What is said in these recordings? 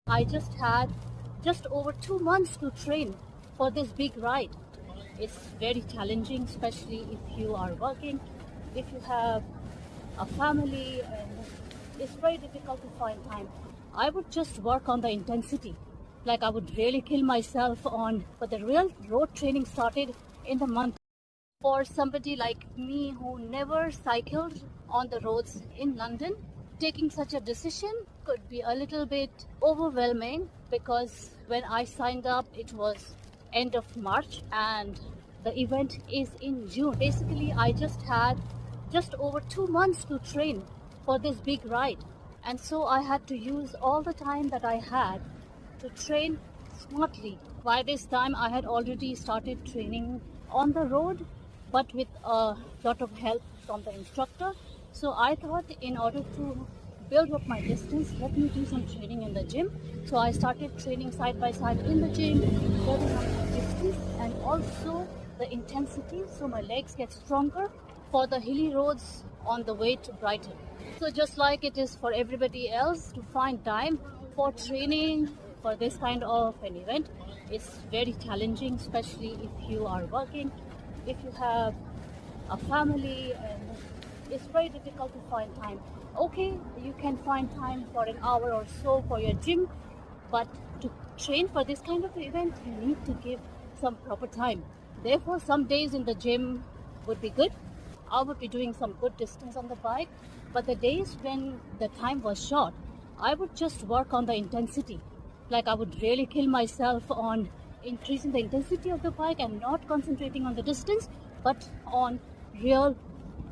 I just had just over 2 months to train for this big ride. It's very challenging, especially if you are working, if you have a family, and it's very difficult to find time. I would just work on the intensity. Like I would really kill myself on, but the real road training started in the month. For somebody like me who never cycled on the roads in London, taking such a decision could be a little bit overwhelming because when I signed up, it was end of March and the event is in June. Basically, I just had just over 2 months to train for this big ride. And so I had to use all the time that I had to train smartly. By this time, I had already started training on the road, but with a lot of help from the instructor. So I thought in order to build up my distance, let me do some training in the gym. So I started training side by side in the gym, building up my distance and also the intensity so my legs get stronger for the hilly roads on the way to Brighton. So just like it is for everybody else to find time for training for this kind of an event, it's very challenging, especially if you are working, if you have a family, and it's very difficult to find time. Okay, you can find time for an hour or so for your gym, but to train for this kind of event, you need to give some proper time. Therefore, some days in the gym would be good. I would be doing some good distance on the bike, but the days when the time was short, I would just work on the intensity. Like I would really kill myself on increasing the intensity of the bike and not concentrating on the distance, but on real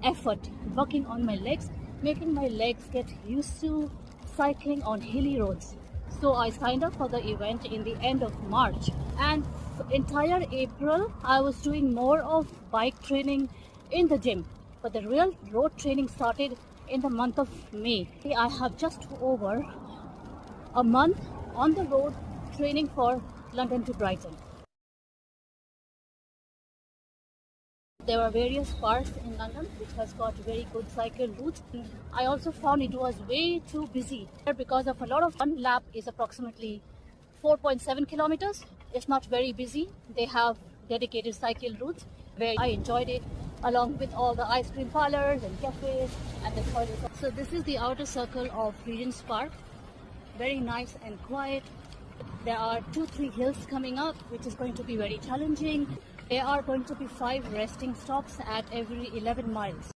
effort, working on my legs, making my legs get used to cycling on hilly roads. So I signed up for the event in the end of March, and entire April I was doing more of bike training in the gym, but the real road training started in the month of May. I have just over a month on the road training for London to Brighton. There were various parks in London which has got very good cycle routes. I also found it was way too busy because of a lot of one lap is approximately 4.7 kilometers. It's not very busy. They have dedicated cycle routes where I enjoyed it, along with all the ice cream parlors and cafes and the toilets. So this is the outer circle of Regent's Park. Very nice and quiet. There are 2-3 hills coming up, which is going to be very challenging. There are going to be 5 resting stops at every 11 miles.